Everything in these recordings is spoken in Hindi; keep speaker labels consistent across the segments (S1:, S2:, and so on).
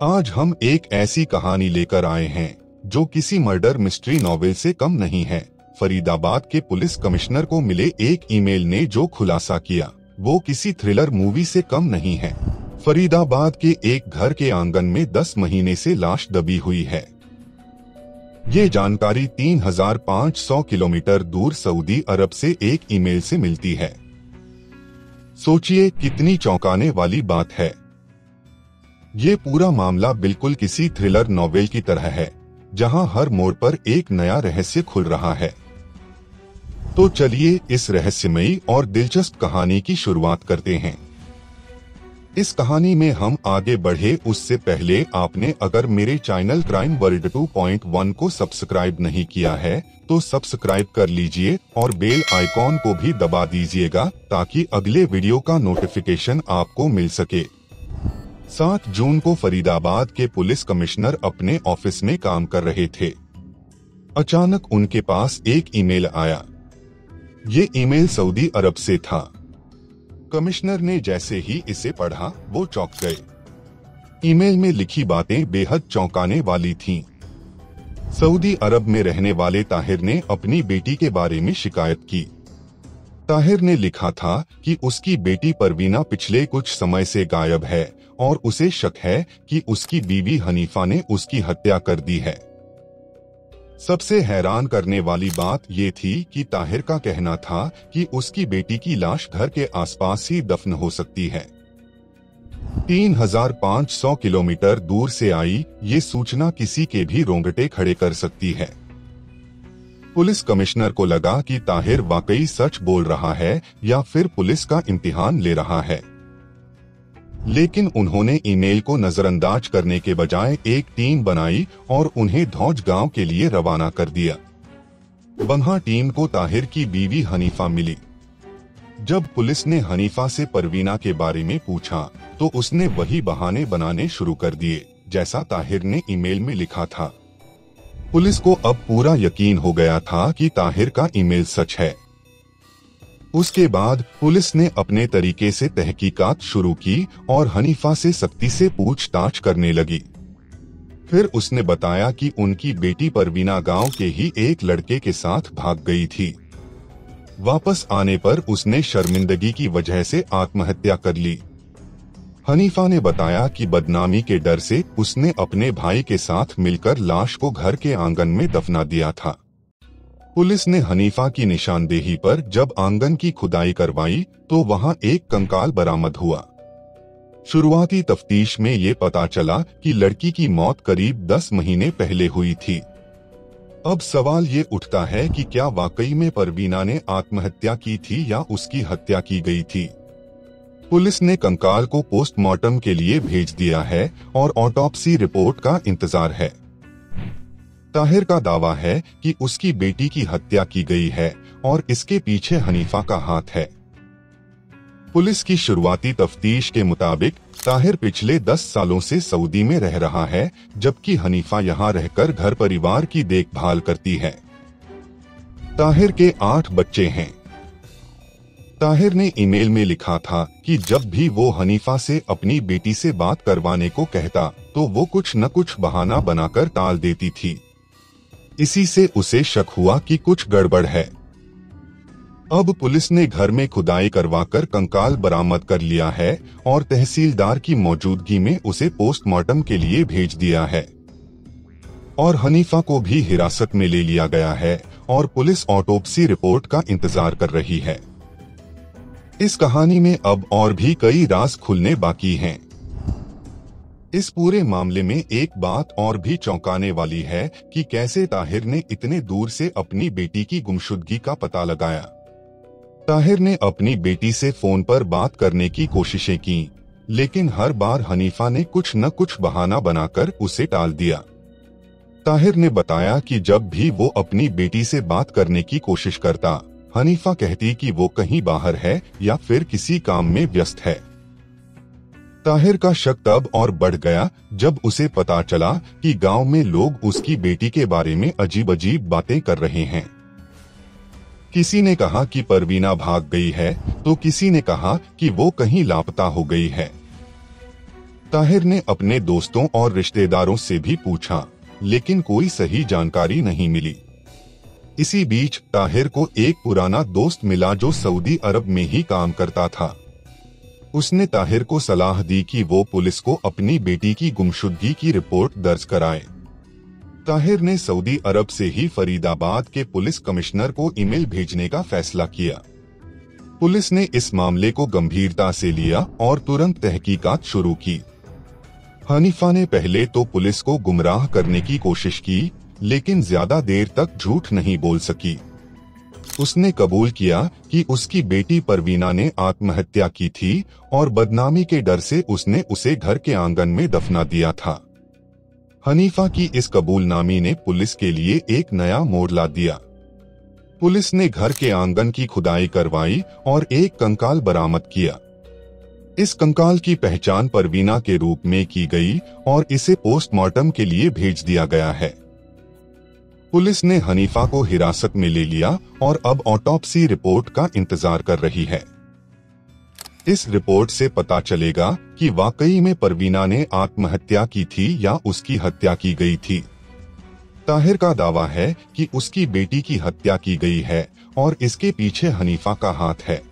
S1: आज हम एक ऐसी कहानी लेकर आए हैं जो किसी मर्डर मिस्ट्री नॉवेल से कम नहीं है। फरीदाबाद के पुलिस कमिश्नर को मिले एक ईमेल ने जो खुलासा किया वो किसी थ्रिलर मूवी से कम नहीं है। फरीदाबाद के एक घर के आंगन में 10 महीने से लाश दबी हुई है। ये जानकारी 3500 किलोमीटर दूर सऊदी अरब से एक ईमेल से मिलती है। सोचिए कितनी चौंकाने वाली बात है। ये पूरा मामला बिल्कुल किसी थ्रिलर नॉवेल की तरह है जहां हर मोड़ पर एक नया रहस्य खुल रहा है। तो चलिए इस रहस्यमयी और दिलचस्प कहानी की शुरुआत करते हैं। इस कहानी में हम आगे बढ़े उससे पहले आपने अगर मेरे चैनल क्राइम वर्ल्ड 2.1 को सब्सक्राइब नहीं किया है तो सब्सक्राइब कर लीजिए और बेल आइकॉन को भी दबा दीजिएगा ताकि अगले वीडियो का नोटिफिकेशन आपको मिल सके। 7 जून को फरीदाबाद के पुलिस कमिश्नर अपने ऑफिस में काम कर रहे थे। अचानक उनके पास एक ईमेल आया। ये ईमेल सऊदी अरब से था। कमिश्नर ने जैसे ही इसे पढ़ा वो चौंक गए। ईमेल में लिखी बातें बेहद चौंकाने वाली थीं। सऊदी अरब में रहने वाले ताहिर ने अपनी बेटी के बारे में शिकायत की। ताहिर ने लिखा था कि उसकी बेटी परवीना पिछले कुछ समय से गायब है और उसे शक है कि उसकी बीवी हनीफा ने उसकी हत्या कर दी है। सबसे हैरान करने वाली बात ये थी कि ताहिर का कहना था कि उसकी बेटी की लाश घर के आसपास ही दफन हो सकती है। 3500 किलोमीटर दूर से आई ये सूचना किसी के भी रोंगटे खड़े कर सकती है। पुलिस कमिश्नर को लगा कि ताहिर वाकई सच बोल रहा है या फिर पुलिस का इम्तिहान ले रहा है। लेकिन उन्होंने ईमेल को नजरअंदाज करने के बजाय एक टीम बनाई और उन्हें धौज गांव के लिए रवाना कर दिया। वहां टीम को ताहिर की बीवी हनीफा मिली। जब पुलिस ने हनीफा से परवीना के बारे में पूछा तो उसने वही बहाने बनाने शुरू कर दिए जैसा ताहिर ने ईमेल में लिखा था। पुलिस को अब पूरा यकीन हो गया था कि ताहिर का ईमेल सच है। उसके बाद पुलिस ने अपने तरीके से तहकीकात शुरू की और हनीफा से सख्ती से पूछताछ करने लगी। फिर उसने बताया कि उनकी बेटी परवीना गांव के ही एक लड़के के साथ भाग गई थी। वापस आने पर उसने शर्मिंदगी की वजह से आत्महत्या कर ली। हनीफा ने बताया कि बदनामी के डर से उसने अपने भाई के साथ मिलकर लाश को घर के आंगन में दफना दिया था। पुलिस ने हनीफा की निशानदेही पर जब आंगन की खुदाई करवाई तो वहां एक कंकाल बरामद हुआ। शुरुआती तफ्तीश में ये पता चला कि लड़की की मौत करीब 10 महीने पहले हुई थी। अब सवाल ये उठता है कि क्या वाकई में परवीना ने आत्महत्या की थी या उसकी हत्या की गई थी। पुलिस ने कंकाल को पोस्टमार्टम के लिए भेज दिया है और ऑटोप्सी रिपोर्ट का इंतजार है। ताहिर का दावा है कि उसकी बेटी की हत्या की गई है और इसके पीछे हनीफा का हाथ है। पुलिस की शुरुआती तफ्तीश के मुताबिक ताहिर पिछले 10 सालों से सऊदी में रह रहा है जबकि हनीफा यहां रहकर घर परिवार की देखभाल करती है। ताहिर के 8 बच्चे हैं। ताहिर ने ईमेल में लिखा था कि जब भी वो हनीफा से अपनी बेटी से बात करवाने को कहता तो वो कुछ न कुछ बहाना बनाकर टाल देती थी। इसी से उसे शक हुआ कि कुछ गड़बड़ है। अब पुलिस ने घर में खुदाई करवाकर कंकाल बरामद कर लिया है और तहसीलदार की मौजूदगी में उसे पोस्टमार्टम के लिए भेज दिया है। और हनीफा को भी हिरासत में ले लिया गया है और पुलिस ऑटोप्सी रिपोर्ट का इंतजार कर रही है। इस कहानी में अब और भी कई राज खुलने बाकी हैं। इस पूरे मामले में एक बात और भी चौंकाने वाली है कि कैसे ताहिर ने इतने दूर से अपनी बेटी की गुमशुदगी का पता लगाया। ताहिर ने अपनी बेटी से फोन पर बात करने की कोशिशें की लेकिन हर बार हनीफा ने कुछ न कुछ बहाना बनाकर उसे टाल दिया। ताहिर ने बताया कि जब भी वो अपनी बेटी से बात करने की कोशिश करता हनीफा कहती कि वो कहीं बाहर है या फिर किसी काम में व्यस्त है। ताहिर का शक तब और बढ़ गया जब उसे पता चला कि गांव में लोग उसकी बेटी के बारे में अजीब अजीब बातें कर रहे हैं। किसी ने कहा कि परवीना भाग गई है तो किसी ने कहा कि वो कहीं लापता हो गई है। ताहिर ने अपने दोस्तों और रिश्तेदारों से भी पूछा, लेकिन कोई सही जानकारी नहीं मिली। इसी बीच ताहिर को एक पुराना दोस्त मिला जो सऊदी अरब में ही काम करता था। उसने ताहिर को सलाह दी कि वो पुलिस को अपनी बेटी की गुमशुदगी की रिपोर्ट दर्ज कराए। ताहिर ने सऊदी अरब से ही फरीदाबाद के पुलिस कमिश्नर को ईमेल भेजने का फैसला किया। पुलिस ने इस मामले को गंभीरता से लिया और तुरंत तहकीकात शुरू की। हनीफा ने पहले तो पुलिस को गुमराह करने की कोशिश की, लेकिन ज्यादा देर तक झूठ नहीं बोल सकी। उसने कबूल किया कि उसकी बेटी परवीना ने आत्महत्या की थी और बदनामी के डर से उसने उसे घर के आंगन में दफना दिया था। हनीफा की इस कबूलनामी ने पुलिस के लिए एक नया मोड़ ला दिया। पुलिस ने घर के आंगन की खुदाई करवाई और एक कंकाल बरामद किया। इस कंकाल की पहचान परवीना के रूप में की गई और इसे पोस्टमार्टम के लिए भेज दिया गया है। पुलिस ने हनीफा को हिरासत में ले लिया और अब ऑटोप्सी रिपोर्ट का इंतजार कर रही है। इस रिपोर्ट से पता चलेगा कि वाकई में परवीना ने आत्महत्या की थी या उसकी हत्या की गई थी। ताहिर का दावा है कि उसकी बेटी की हत्या की गई है और इसके पीछे हनीफा का हाथ है।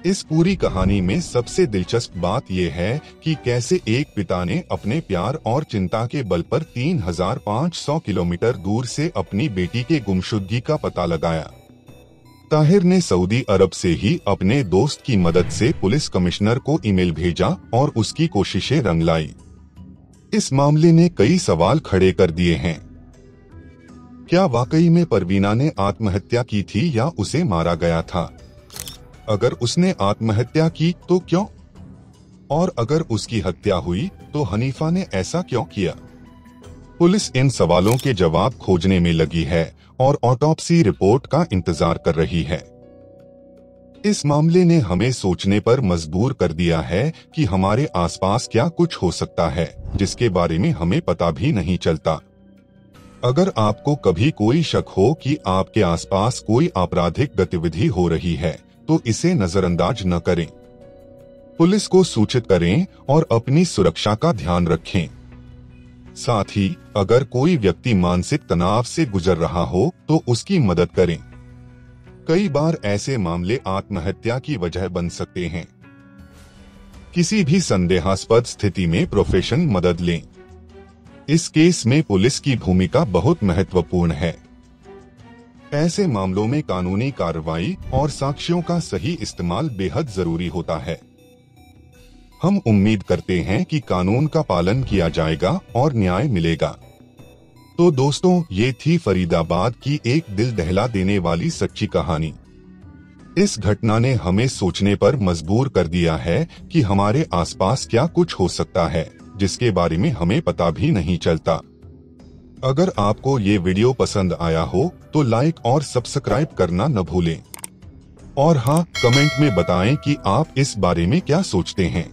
S1: इस पूरी कहानी में सबसे दिलचस्प बात यह है कि कैसे एक पिता ने अपने प्यार और चिंता के बल पर 3500 किलोमीटर दूर से अपनी बेटी के गुमशुदगी का पता लगाया। ताहिर ने सऊदी अरब से ही अपने दोस्त की मदद से पुलिस कमिश्नर को ईमेल भेजा और उसकी कोशिशें रंग लाई। इस मामले ने कई सवाल खड़े कर दिए हैं। क्या वाकई में परवीना ने आत्महत्या की थी या उसे मारा गया था? अगर उसने आत्महत्या की तो क्यों? और अगर उसकी हत्या हुई तो हनीफा ने ऐसा क्यों किया? पुलिस इन सवालों के जवाब खोजने में लगी है और ऑटोप्सी रिपोर्ट का इंतजार कर रही है। इस मामले ने हमें सोचने पर मजबूर कर दिया है कि हमारे आसपास क्या कुछ हो सकता है जिसके बारे में हमें पता भी नहीं चलता। अगर आपको कभी कोई शक हो कि आपके आसपास कोई आपराधिक गतिविधि हो रही है तो इसे नजरअंदाज न करें। पुलिस को सूचित करें और अपनी सुरक्षा का ध्यान रखें। साथ ही अगर कोई व्यक्ति मानसिक तनाव से गुजर रहा हो तो उसकी मदद करें। कई बार ऐसे मामले आत्महत्या की वजह बन सकते हैं। किसी भी संदेहास्पद स्थिति में प्रोफेशनल मदद लें। इस केस में पुलिस की भूमिका बहुत महत्वपूर्ण है। ऐसे मामलों में कानूनी कार्रवाई और साक्ष्यों का सही इस्तेमाल बेहद जरूरी होता है। हम उम्मीद करते हैं कि कानून का पालन किया जाएगा और न्याय मिलेगा। तो दोस्तों, ये थी फरीदाबाद की एक दिल दहला देने वाली सच्ची कहानी। इस घटना ने हमें सोचने पर मजबूर कर दिया है कि हमारे आसपास क्या कुछ हो सकता है जिसके बारे में हमें पता भी नहीं चलता। अगर आपको ये वीडियो पसंद आया हो तो लाइक और सब्सक्राइब करना न भूलें। और हाँ, कमेंट में बताएं कि आप इस बारे में क्या सोचते हैं।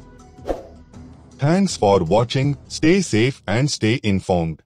S1: Thanks for watching. Stay safe and stay informed.